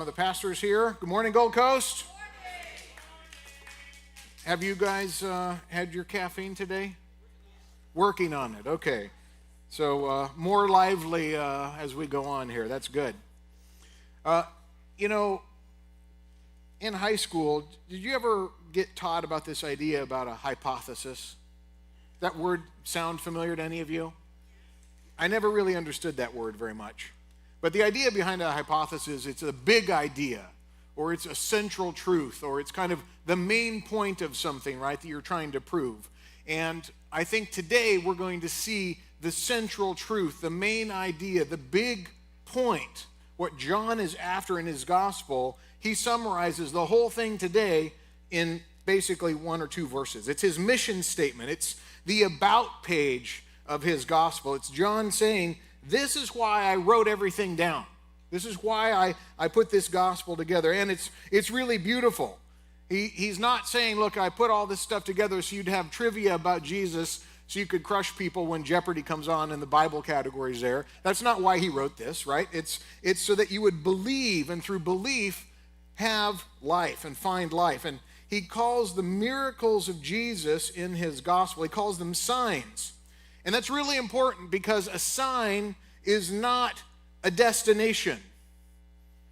The pastor's here. Good morning, Gold Coast. Have you guys had your caffeine today? Working on it. Okay. So more lively as we go on here. That's good. In high school, did you ever get taught about this idea about a hypothesis? That word sound familiar to any of you? I never really understood that word very much. But the idea behind a hypothesis, it's a big idea, or it's a central truth, or it's kind of the main point of something, right, that you're trying to prove. And I think today we're going to see the central truth, the main idea, the big point, what John is after in his gospel. He summarizes the whole thing today in basically one or two verses. It's his mission statement. It's the about page of his gospel. It's John saying, this is why I wrote everything down. This is why I put this gospel together. And it's really beautiful. He's not saying, look, I put all this stuff together so you'd have trivia about Jesus so you could crush people when Jeopardy comes on and the Bible categories there. That's not why he wrote this, right? It's so that you would believe, and through belief have life and find life. And he calls the miracles of Jesus in his gospel, he calls them signs. And that's really important because a sign is not a destination.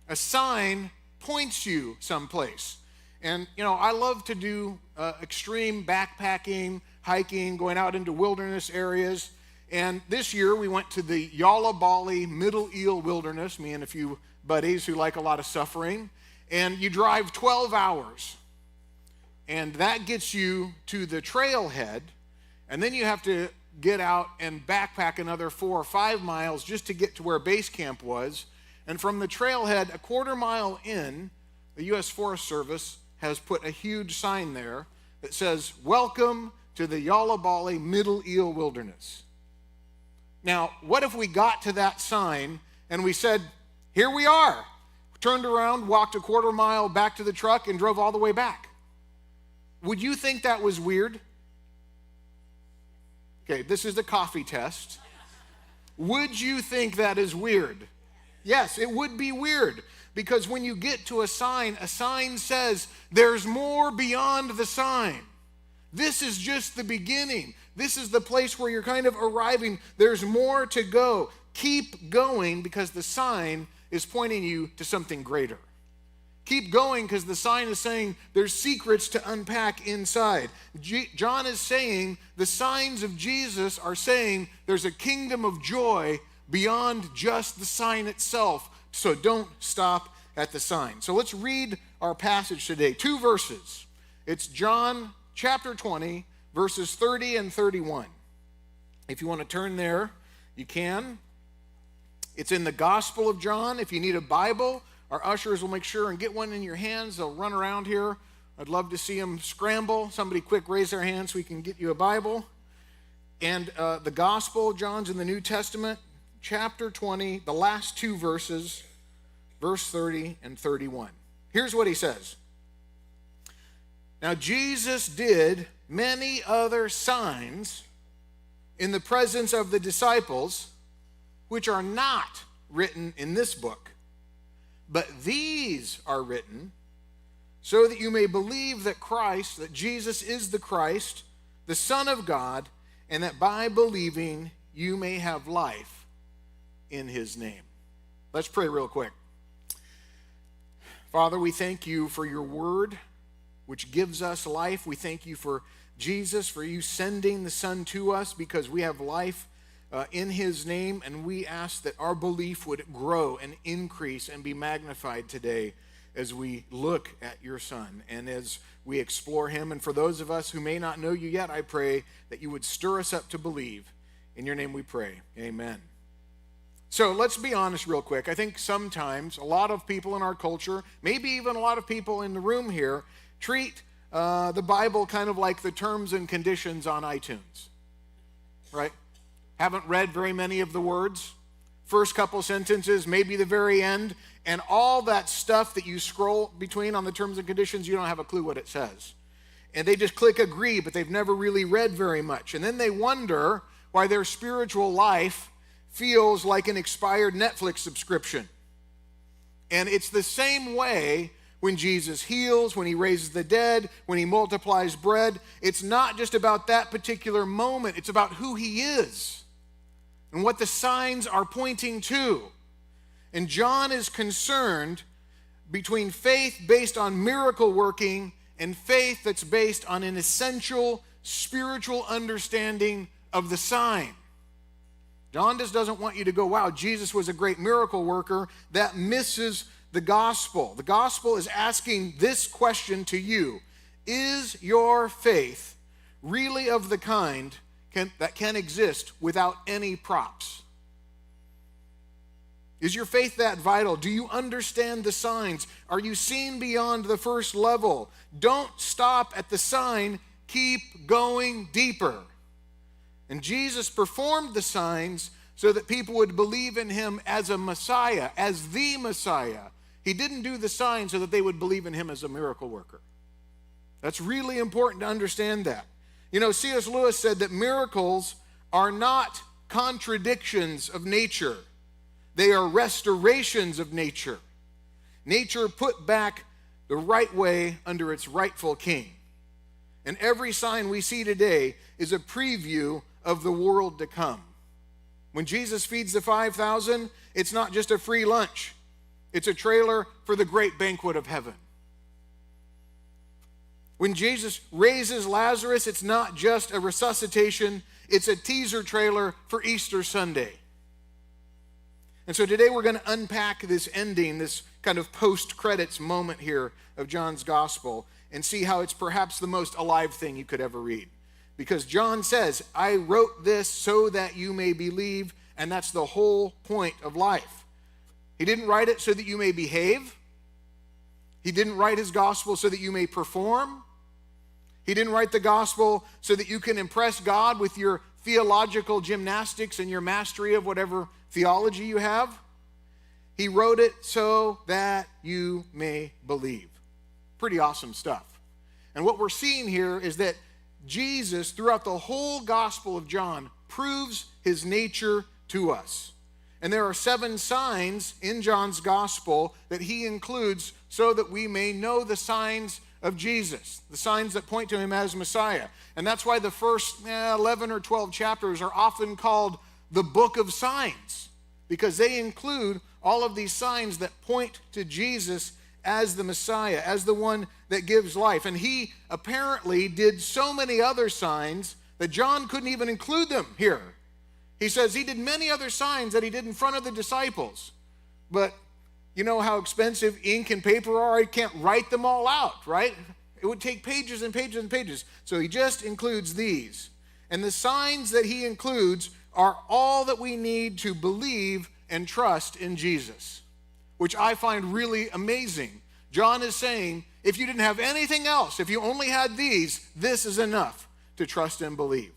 A sign points you someplace. And, I love to do extreme backpacking, hiking, going out into wilderness areas. And this year we went to the Bali Middle Eel Wilderness, me and a few buddies who like a lot of suffering. And you drive 12 hours. And that gets you to the trailhead. And then you have to get out and backpack another 4 or 5 miles just to get to where base camp was. And from the trailhead, a quarter mile in, the U.S. Forest Service has put a huge sign there that says, "Welcome to the Bali Middle Eel Wilderness." Now, what if we got to that sign and we said, here we are, turned around, walked a quarter mile back to the truck and drove all the way back? Would you think that was weird? Okay, this is the coffee test. Would you think that is weird? Yes, it would be weird, because when you get to a sign says there's more beyond the sign. This is just the beginning. This is the place where you're kind of arriving. There's more to go. Keep going, because the sign is pointing you to something greater. Keep going, because the sign is saying there's secrets to unpack inside. John is saying the signs of Jesus are saying there's a kingdom of joy beyond just the sign itself. So don't stop at the sign. So let's read our passage today. 2 verses. It's John chapter 20, verses 30 and 31. If you want to turn there, you can. It's in the Gospel of John. If you need a Bible, our ushers will make sure and get one in your hands. They'll run around here. I'd love to see them scramble. Somebody quick raise their hand so we can get you a Bible. And the Gospel of John's in the New Testament, chapter 20, the last 2 verses, verse 30 and 31. Here's what he says. Now Jesus did many other signs in the presence of the disciples, which are not written in this book. But these are written so that you may believe that Jesus is the Christ, the Son of God, and that by believing you may have life in his name. Let's pray real quick. Father, we thank you for your word, which gives us life. We thank you for Jesus, for you sending the Son to us because we have life in his name, and we ask that our belief would grow and increase and be magnified today as we look at your Son and as we explore him. And for those of us who may not know you yet, I pray that you would stir us up to believe. In your name we pray. Amen. So let's be honest real quick. I think sometimes a lot of people in our culture, maybe even a lot of people in the room here, treat the Bible kind of like the terms and conditions on iTunes, right? Haven't read very many of the words. First couple sentences, maybe the very end, and all that stuff that you scroll between on the terms and conditions, you don't have a clue what it says. And they just click agree, but they've never really read very much. And then they wonder why their spiritual life feels like an expired Netflix subscription. And it's the same way when Jesus heals, when he raises the dead, when he multiplies bread. It's not just about that particular moment. It's about who he is and what the signs are pointing to. And John is concerned between faith based on miracle working and faith that's based on an essential spiritual understanding of the sign. John just doesn't want you to go, wow, Jesus was a great miracle worker. That misses the gospel. The gospel is asking this question to you. Is your faith really of the kind that can exist without any props? Is your faith that vital? Do you understand the signs? Are you seeing beyond the first level? Don't stop at the sign. Keep going deeper. And Jesus performed the signs so that people would believe in him as a Messiah, as the Messiah. He didn't do the signs so that they would believe in him as a miracle worker. That's really important to understand that. You know, C.S. Lewis said that miracles are not contradictions of nature. They are restorations of nature. Nature put back the right way under its rightful king. And every sign we see today is a preview of the world to come. When Jesus feeds the 5,000, it's not just a free lunch. It's a trailer for the great banquet of heaven. When Jesus raises Lazarus, it's not just a resuscitation. It's a teaser trailer for Easter Sunday. And so today we're going to unpack this ending, this kind of post-credits moment here of John's gospel, and see how it's perhaps the most alive thing you could ever read. Because John says, I wrote this so that you may believe, and that's the whole point of life. He didn't write it so that you may behave. He didn't write his gospel so that you may perform. He didn't write the gospel so that you can impress God with your theological gymnastics and your mastery of whatever theology you have. He wrote it so that you may believe. Pretty awesome stuff. And what we're seeing here is that Jesus, throughout the whole Gospel of John, proves his nature to us. And there are 7 signs in John's Gospel that he includes so that we may know the signs of Jesus, the signs that point to him as Messiah. And that's why the first 11 or 12 chapters are often called the book of signs, because they include all of these signs that point to Jesus as the Messiah, as the one that gives life. And he apparently did so many other signs that John couldn't even include them here. He says he did many other signs that he did in front of the disciples. But you know how expensive ink and paper are? He can't write them all out, right? It would take pages and pages and pages. So he just includes these. And the signs that he includes are all that we need to believe and trust in Jesus, which I find really amazing. John is saying, if you didn't have anything else, if you only had these, this is enough to trust and believe.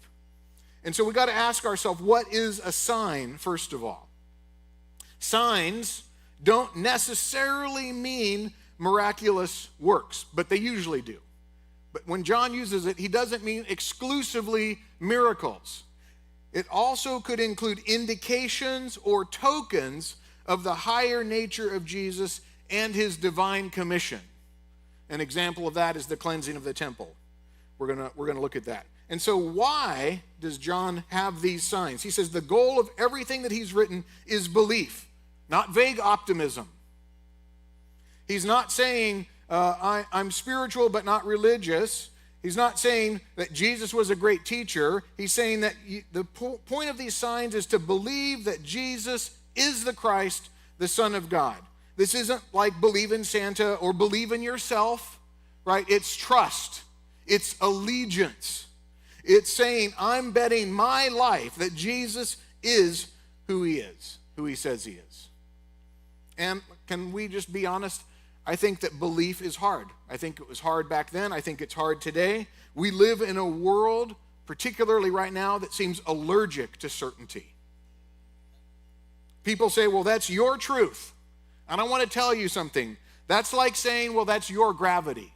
And so we got to ask ourselves, what is a sign, first of all? Signs don't necessarily mean miraculous works, but they usually do. But when John uses it, he doesn't mean exclusively miracles. It also could include indications or tokens of the higher nature of Jesus and his divine commission. An example of that is the cleansing of the temple. We're going to look at that. And so why does John have these signs? He says the goal of everything that he's written is belief, not vague optimism. He's not saying, I'm spiritual but not religious. He's not saying that Jesus was a great teacher. He's saying that the point of these signs is to believe that Jesus is the Christ, the Son of God. This isn't like believe in Santa or believe in yourself, right? It's trust. It's allegiance. It's saying, I'm betting my life that Jesus is who he is, who he says he is. And can we just be honest? I think that belief is hard. I think it was hard back then. I think it's hard today. We live in a world, particularly right now, that seems allergic to certainty. People say, well, that's your truth. And I want to tell you something. That's like saying, well, that's your gravity,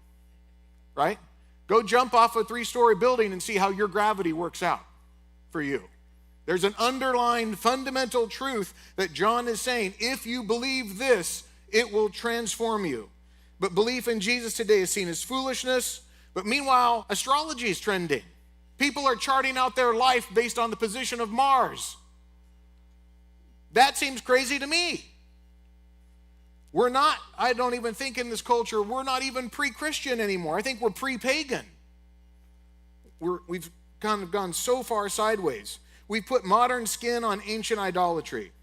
right? Go jump off a 3-story building and see how your gravity works out for you. There's an underlying fundamental truth that John is saying, if you believe this, It will transform you. But belief in Jesus today is seen as foolishness. But meanwhile, astrology is trending. People are charting out their life based on the position of Mars. That seems crazy to me. We're not, I don't even think in this culture, we're not even pre-Christian anymore. I think we're pre-pagan. We've kind of gone so far sideways. We've put modern skin on ancient idolatry.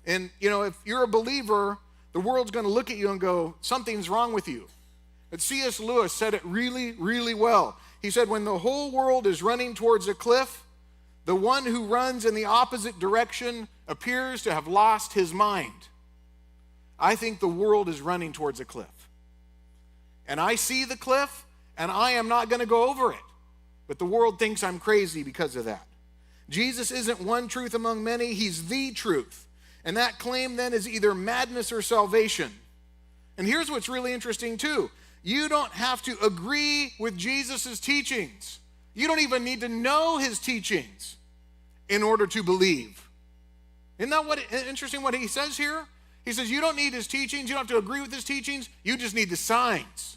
And, if you're a believer, the world's going to look at you and go, something's wrong with you. But C.S. Lewis said it really, really well. He said, when the whole world is running towards a cliff, the one who runs in the opposite direction appears to have lost his mind. I think the world is running towards a cliff. And I see the cliff, and I am not going to go over it. But the world thinks I'm crazy because of that. Jesus isn't one truth among many. He's the truth. And that claim then is either madness or salvation. And here's what's really interesting too. You don't have to agree with Jesus' teachings. You don't even need to know his teachings in order to believe. Isn't that interesting what he says here? He says you don't need his teachings. You don't have to agree with his teachings. You just need the signs.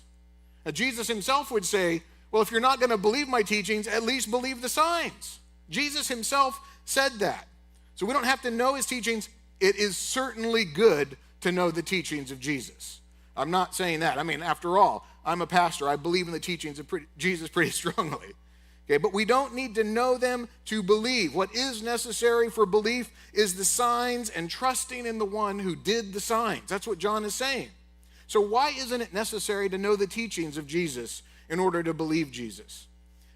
Now, Jesus himself would say, well, if you're not going to believe my teachings, at least believe the signs. Jesus himself said that. So we don't have to know his teachings. It is certainly good to know the teachings of Jesus. I'm not saying that. I mean, after all, I'm a pastor. I believe in the teachings of Jesus pretty strongly. Okay, but we don't need to know them to believe. What is necessary for belief is the signs and trusting in the one who did the signs. That's what John is saying. So why isn't it necessary to know the teachings of Jesus in order to believe Jesus?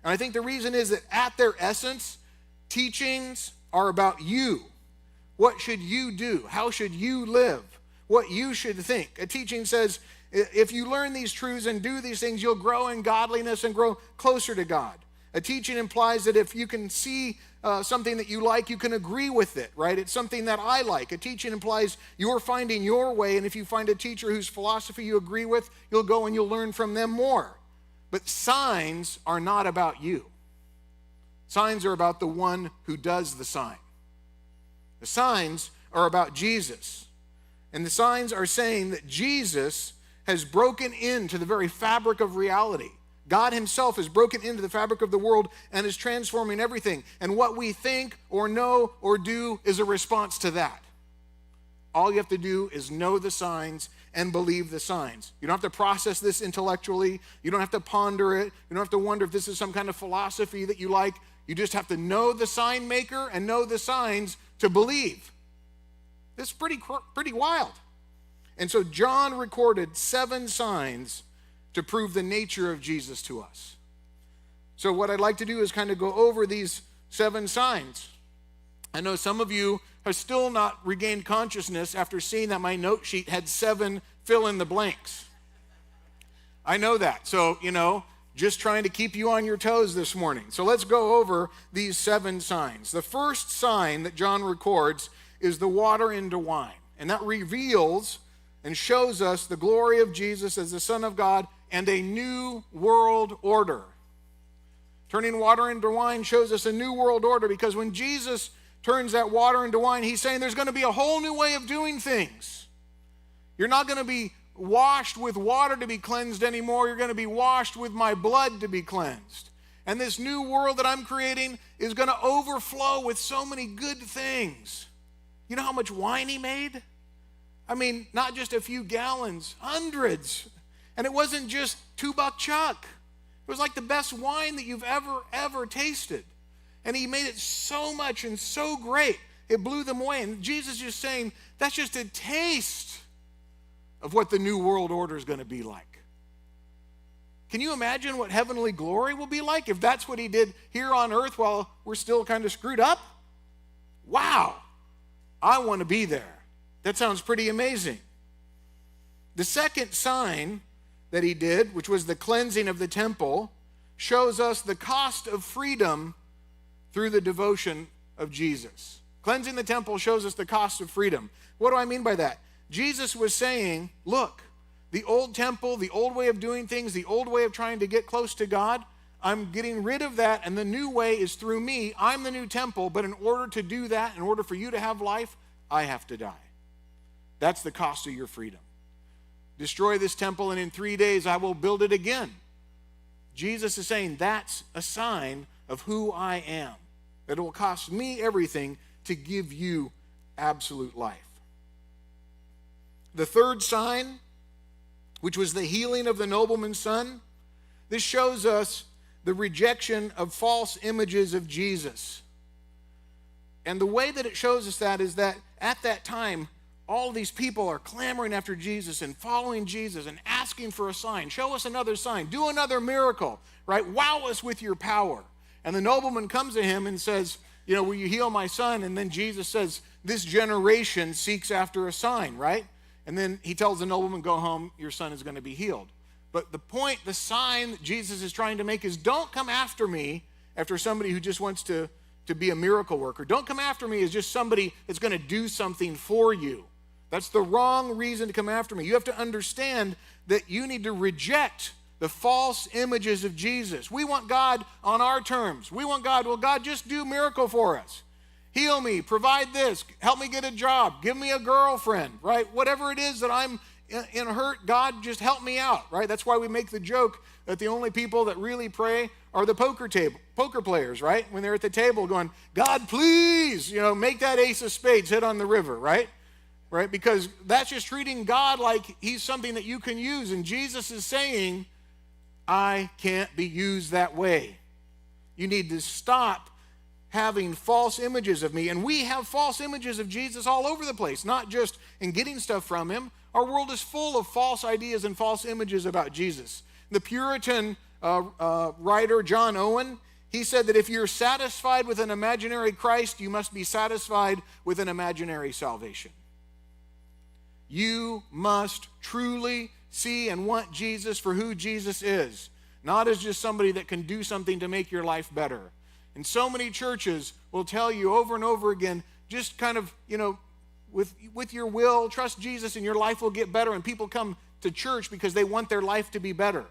And I think the reason is that at their essence, teachings are about you. What should you do? How should you live? What you should think. A teaching says, if you learn these truths and do these things, you'll grow in godliness and grow closer to God. A teaching implies that if you can see something that you like, you can agree with it, right? It's something that I like. A teaching implies you're finding your way, and if you find a teacher whose philosophy you agree with, you'll go and you'll learn from them more. But signs are not about you. Signs are about the one who does the sign. The signs are about Jesus. And the signs are saying that Jesus has broken into the very fabric of reality. God himself has broken into the fabric of the world and is transforming everything. And what we think or know or do is a response to that. All you have to do is know the signs and believe the signs. You don't have to process this intellectually. You don't have to ponder it. You don't have to wonder if this is some kind of philosophy that you like. You just have to know the sign maker and know the signs to believe. It's pretty wild. And so John recorded 7 signs to prove the nature of Jesus to us. So what I'd like to do is kind of go over these 7 signs. I know some of you have still not regained consciousness after seeing that my note sheet had 7 fill in the blanks. I know that. So, just trying to keep you on your toes this morning. So let's go over these 7 signs. The first sign that John records is the water into wine. And that reveals and shows us the glory of Jesus as the Son of God and a new world order. Turning water into wine shows us a new world order, because when Jesus turns that water into wine, he's saying there's going to be a whole new way of doing things. You're not going to be washed with water to be cleansed anymore. You're going to be washed with my blood to be cleansed. And this new world that I'm creating is going to overflow with so many good things. You know how much wine he made? I mean, not just a few gallons, hundreds. And it wasn't just $2 chuck. It was like the best wine that you've ever tasted. And he made it so much and so great, it blew them away. And Jesus is just saying, that's just a taste of what the new world order is going to be like. Can you imagine what heavenly glory will be like if that's what he did here on earth while we're still kind of screwed up? Wow, I want to be there. That sounds pretty amazing. The second sign that he did, which was the cleansing of the temple, shows us the cost of freedom through the devotion of Jesus. Cleansing the temple shows us the cost of freedom. What do I mean by that? Jesus was saying, look, the old temple, the old way of doing things, the old way of trying to get close to God, I'm getting rid of that, and the new way is through me. I'm the new temple, but in order to do that, in order for you to have life, I have to die. That's the cost of your freedom. destroy this temple, and in 3 days I will build it again. Jesus is saying that's a sign of who I am, that it will cost me everything to give you absolute life. The third sign, which was the healing of the nobleman's son, this shows us the rejection of false images of Jesus. And the way that it shows us that is that at that time, all these people are clamoring after Jesus and following Jesus and asking for a sign. Show us another sign. Do another miracle, right? Wow us with your power. And the nobleman comes to him and says, will you heal my son? And then Jesus says, this generation seeks after a sign, right? And then he tells the nobleman, go home, your son is going to be healed. But the point, the sign that Jesus is trying to make is, don't come after me after somebody who just wants to be a miracle worker. Don't come after me as just somebody that's going to do something for you. That's the wrong reason to come after me. You have to understand that you need to reject the false images of Jesus. We want God on our terms. We want God, God, just do a miracle for us. Heal me, provide this, help me get a job, give me a girlfriend, right? Whatever it is that I'm in hurt, God, just help me out, right? That's why we make the joke that the only people that really pray are the poker players, right? When they're at the table going, God, please, make that ace of spades hit on the river, right? Right? Because that's just treating God like he's something that you can use. And Jesus is saying, I can't be used that way. You need to stop having false images of me. And we have false images of Jesus all over the place, not just in getting stuff from him. Our world is full of false ideas and false images about Jesus. The Puritan writer John Owen, he said that if you're satisfied with an imaginary Christ, you must be satisfied with an imaginary salvation. You must truly see and want Jesus for who Jesus is, not as just somebody that can do something to make your life better. And so many churches will tell you over and over again, just kind of, with your will, trust Jesus and your life will get better. And people come to church because they want their life to be better.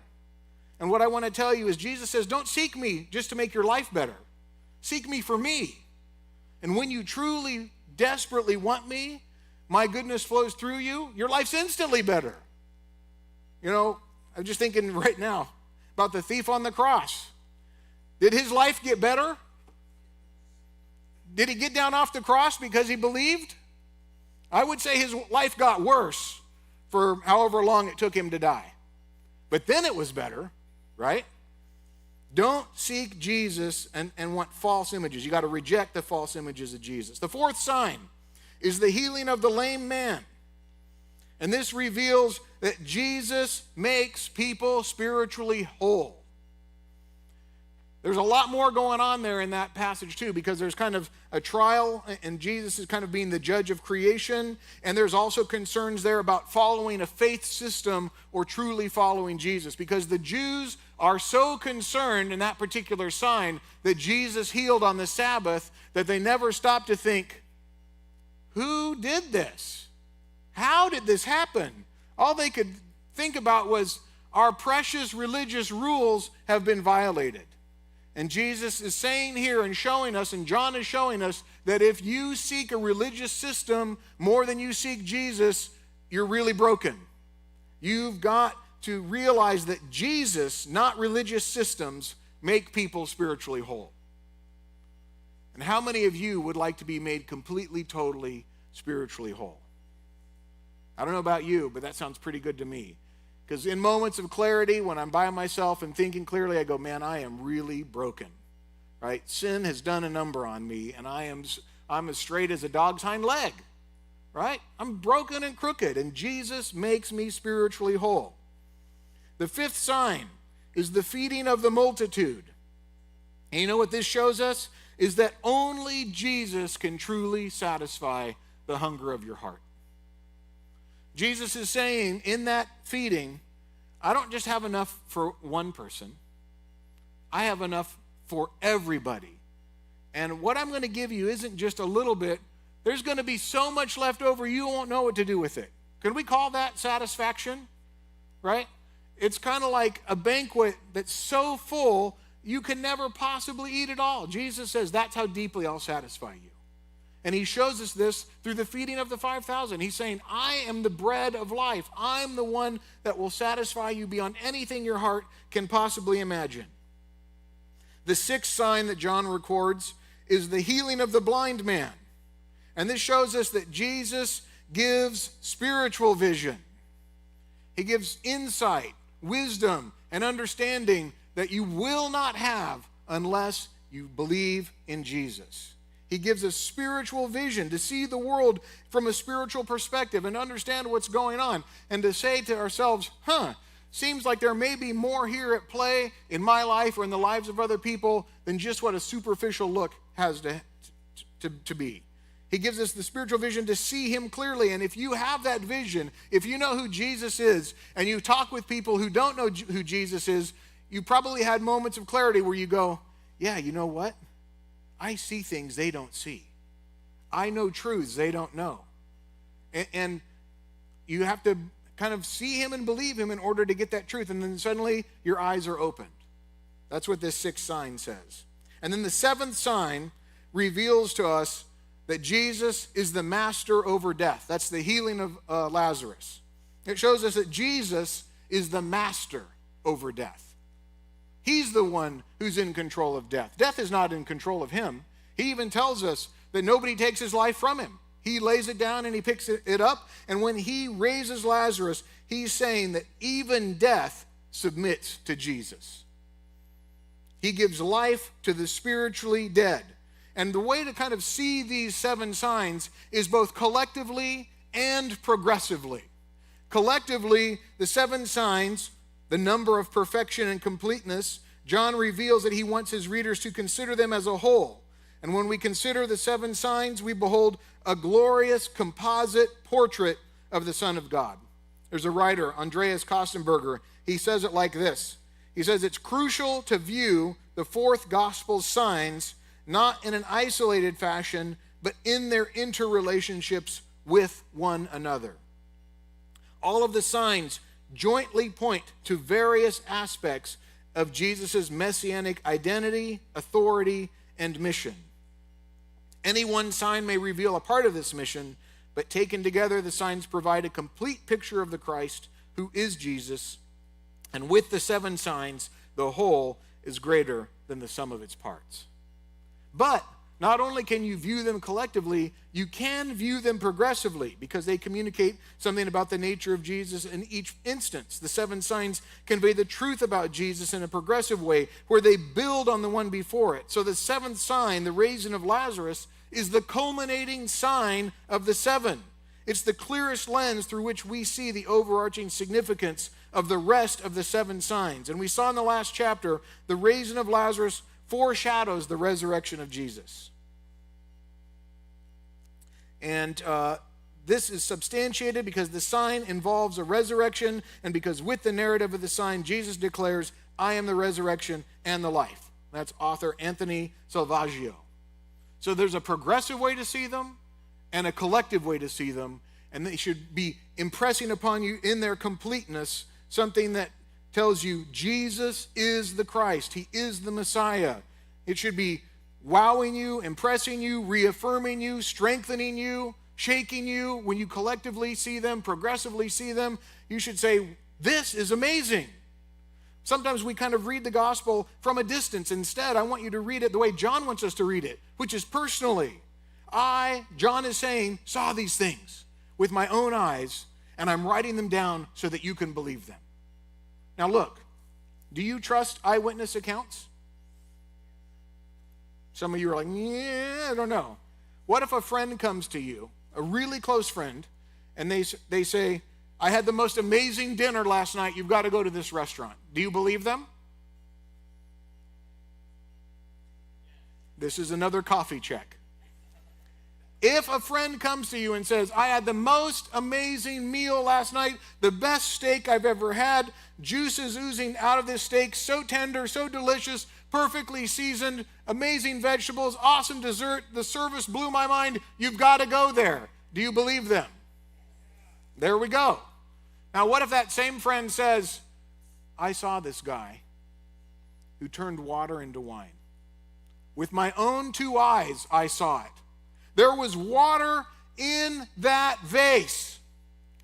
And what I want to tell you is Jesus says, don't seek me just to make your life better. Seek me for me. And when you truly, desperately want me, my goodness flows through you, your life's instantly better. I'm just thinking right now about the thief on the cross. Did his life get better? Did he get down off the cross because he believed? I would say his life got worse for however long it took him to die. But then it was better, right? Don't seek Jesus and want false images. You got to reject the false images of Jesus. The fourth sign is the healing of the lame man. And this reveals that Jesus makes people spiritually whole. There's a lot more going on there in that passage too, because there's kind of a trial, and Jesus is kind of being the judge of creation, and there's also concerns there about following a faith system or truly following Jesus, because the Jews are so concerned in that particular sign that Jesus healed on the Sabbath that they never stopped to think, who did this? How did this happen? All they could think about was, our precious religious rules have been violated. And Jesus is saying here and showing us, and John is showing us, that if you seek a religious system more than you seek Jesus, you're really broken. You've got to realize that Jesus, not religious systems, make people spiritually whole. And how many of you would like to be made completely, totally, spiritually whole? I don't know about you, but that sounds pretty good to me. Because in moments of clarity, when I'm by myself and thinking clearly, I go, man, I am really broken, right? Sin has done a number on me, and I'm as straight as a dog's hind leg, right? I'm broken and crooked, and Jesus makes me spiritually whole. The fifth sign is the feeding of the multitude. And you know what this shows us? Is that only Jesus can truly satisfy the hunger of your heart. Jesus is saying in that feeding, I don't just have enough for one person. I have enough for everybody. And what I'm going to give you isn't just a little bit. There's going to be so much left over, you won't know what to do with it. Can we call that satisfaction? Right? It's kind of like a banquet that's so full, you can never possibly eat it all. Jesus says, that's how deeply I'll satisfy you. And he shows us this through the feeding of the 5,000. He's saying, I am the bread of life. I'm the one that will satisfy you beyond anything your heart can possibly imagine. The sixth sign that John records is the healing of the blind man. And this shows us that Jesus gives spiritual vision. He gives insight, wisdom, and understanding that you will not have unless you believe in Jesus. He gives us spiritual vision to see the world from a spiritual perspective and understand what's going on, and to say to ourselves, seems like there may be more here at play in my life or in the lives of other people than just what a superficial look has to be. He gives us the spiritual vision to see him clearly. And if you have that vision, if you know who Jesus is, and you talk with people who don't know who Jesus is, you probably had moments of clarity where you go, yeah, you know what? I see things they don't see. I know truths they don't know. And you have to kind of see him and believe him in order to get that truth. And then suddenly your eyes are opened. That's what this sixth sign says. And then the seventh sign reveals to us that Jesus is the master over death. That's the healing of Lazarus. It shows us that Jesus is the master over death. He's the one who's in control of death. Death is not in control of him. He even tells us that nobody takes his life from him. He lays it down and he picks it up. And when he raises Lazarus, he's saying that even death submits to Jesus. He gives life to the spiritually dead. And the way to kind of see these seven signs is both collectively and progressively. Collectively, the seven signs, the number of perfection and completeness, John reveals that he wants his readers to consider them as a whole. And when we consider the seven signs, we behold a glorious composite portrait of the Son of God. There's a writer, Andreas Kostenberger. He says it like this. He says, it's crucial to view the fourth gospel's signs not in an isolated fashion, but in their interrelationships with one another. All of the signs jointly point to various aspects of Jesus' messianic identity, authority, and mission. Any one sign may reveal a part of this mission, but taken together, the signs provide a complete picture of the Christ, who is Jesus, and with the seven signs, the whole is greater than the sum of its parts. But not only can you view them collectively, you can view them progressively because they communicate something about the nature of Jesus in each instance. The seven signs convey the truth about Jesus in a progressive way where they build on the one before it. So the seventh sign, the raising of Lazarus, is the culminating sign of the seven. It's the clearest lens through which we see the overarching significance of the rest of the seven signs. And we saw in the last chapter, the raising of Lazarus foreshadows the resurrection of Jesus. And this is substantiated because the sign involves a resurrection, and because with the narrative of the sign, Jesus declares, I am the resurrection and the life. That's author Anthony Salvaggio. So there's a progressive way to see them and a collective way to see them, and they should be impressing upon you in their completeness something that tells you Jesus is the Christ. He is the Messiah. It should be wowing you, impressing you, reaffirming you, strengthening you, shaking you. When you collectively see them, progressively see them, you should say, this is amazing. Sometimes we kind of read the gospel from a distance. Instead, I want you to read it the way John wants us to read it, which is personally. John is saying, saw these things with my own eyes, and I'm writing them down so that you can believe them. Now look, do you trust eyewitness accounts? Some of you are like, yeah, I don't know. What if a friend comes to you, a really close friend, and they say, I had the most amazing dinner last night. You've got to go to this restaurant. Do you believe them? This is another coffee check. If a friend comes to you and says, I had the most amazing meal last night, the best steak I've ever had, juices oozing out of this steak, so tender, so delicious, perfectly seasoned, amazing vegetables, awesome dessert, the service blew my mind, you've got to go there. Do you believe them? There we go. Now what if that same friend says, I saw this guy who turned water into wine. With my own two eyes, I saw it. There was water in that vase.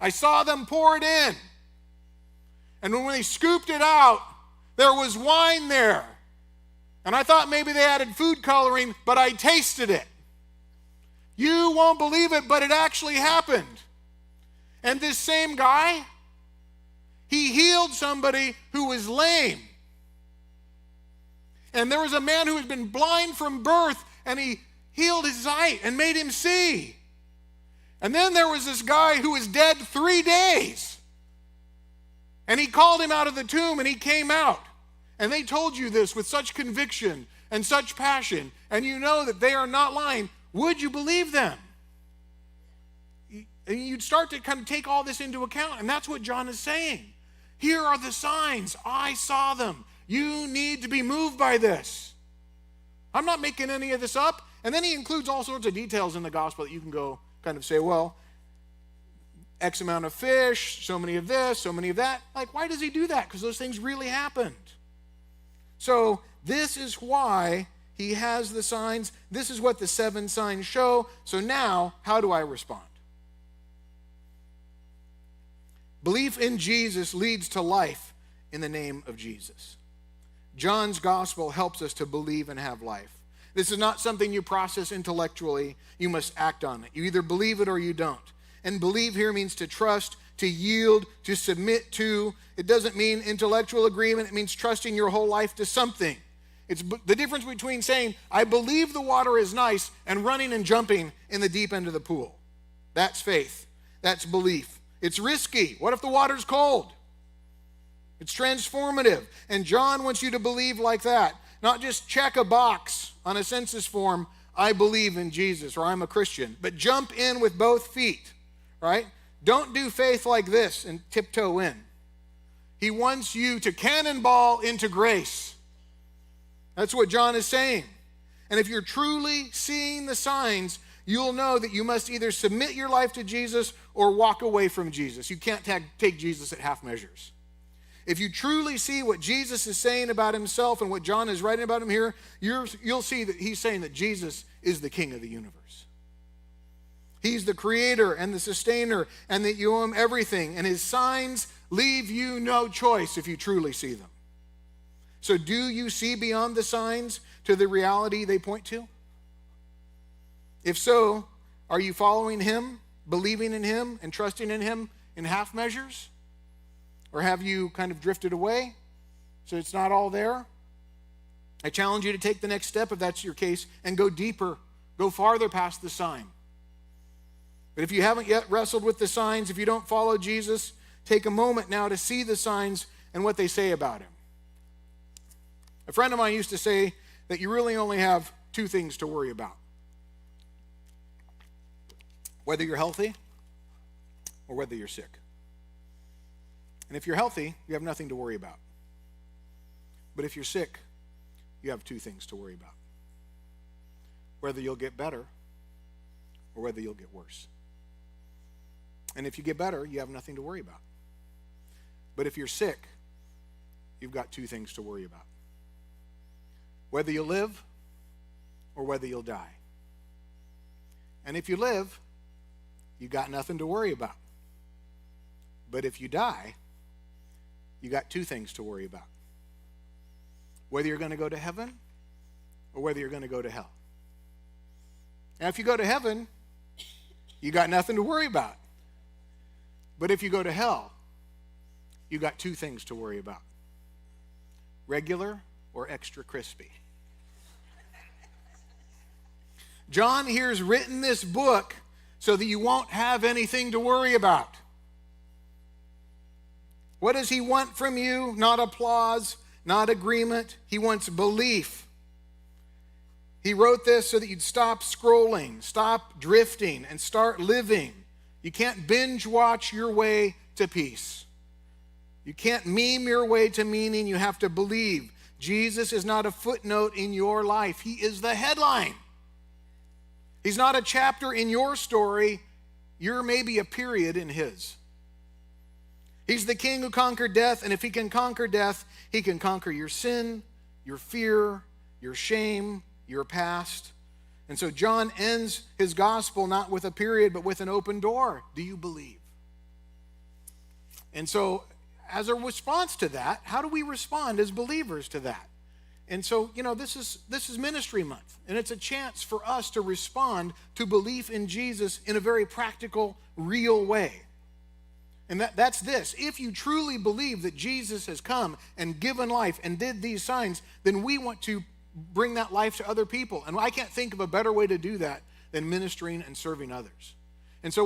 I saw them pour it in. And when they scooped it out, there was wine there. And I thought maybe they added food coloring, but I tasted it. You won't believe it, but it actually happened. And this same guy, he healed somebody who was lame. And there was a man who had been blind from birth, and he healed his sight and made him see. And then there was this guy who was dead 3 days. And he called him out of the tomb, and he came out. And they told you this with such conviction and such passion, and you know that they are not lying. Would you believe them? And you'd start to kind of take all this into account, and that's what John is saying. Here are the signs. I saw them. You need to be moved by this. I'm not making any of this up. And then he includes all sorts of details in the gospel that you can go kind of say, well, X amount of fish, so many of this, so many of that. Like, why does he do that? Because those things really happened. So this is why he has the signs. This is what the 7 signs show. So now, how do I respond? Belief in Jesus leads to life in the name of Jesus. John's gospel helps us to believe and have life. This is not something you process intellectually. You must act on it. You either believe it or you don't. And believe here means to trust, to yield, to submit to. It doesn't mean intellectual agreement. It means trusting your whole life to something. It's the difference between saying, I believe the water is nice, and running and jumping in the deep end of the pool. That's faith. That's belief. It's risky. What if the water's cold? It's transformative. And John wants you to believe like that. Not just check a box on a census form, I believe in Jesus, or I'm a Christian. But jump in with both feet, right? Don't do faith like this and tiptoe in. He wants you to cannonball into grace. That's what John is saying. And if you're truly seeing the signs, you'll know that you must either submit your life to Jesus or walk away from Jesus. You can't take Jesus at half measures. If you truly see what Jesus is saying about himself and what John is writing about him here, you'll see that he's saying that Jesus is the King of the universe. He's the creator and the sustainer, and that you owe him everything. And his signs leave you no choice if you truly see them. So do you see beyond the signs to the reality they point to? If so, are you following him, believing in him, and trusting in him in half measures? Or have you kind of drifted away so it's not all there? I challenge you to take the next step if that's your case and go deeper, go farther past the sign. But if you haven't yet wrestled with the signs, if you don't follow Jesus, take a moment now to see the signs and what they say about him. A friend of mine used to say that you really only have 2 things to worry about. Whether you're healthy or whether you're sick. And if you're healthy, you have nothing to worry about. But if you're sick, you have 2 things to worry about. Whether you'll get better or whether you'll get worse. And if you get better, you have nothing to worry about. But if you're sick, you've got 2 things to worry about. Whether you'll live or whether you'll die. And if you live, you got nothing to worry about. But if you die, you got 2 things to worry about. Whether you're going to go to heaven or whether you're going to go to hell. Now, if you go to heaven, you got nothing to worry about. But if you go to hell, you got 2 things to worry about. Regular or extra crispy. John here has written this book so that you won't have anything to worry about. What does he want from you? Not applause, not agreement. He wants belief. He wrote this so that you'd stop scrolling, stop drifting, and start living. You can't binge watch your way to peace. You can't meme your way to meaning. You have to believe. Jesus is not a footnote in your life. He is the headline. He's not a chapter in your story. You're maybe a period in his. He's the king who conquered death, and if he can conquer death, he can conquer your sin, your fear, your shame, your past. And so John ends his gospel not with a period, but with an open door. Do you believe? And so as a response to that, how do we respond as believers to that? And so, this is ministry month, and it's a chance for us to respond to belief in Jesus in a very practical, real way. And that's this. If you truly believe that Jesus has come and given life and did these signs, then we want to bring that life to other people. And I can't think of a better way to do that than ministering and serving others. And so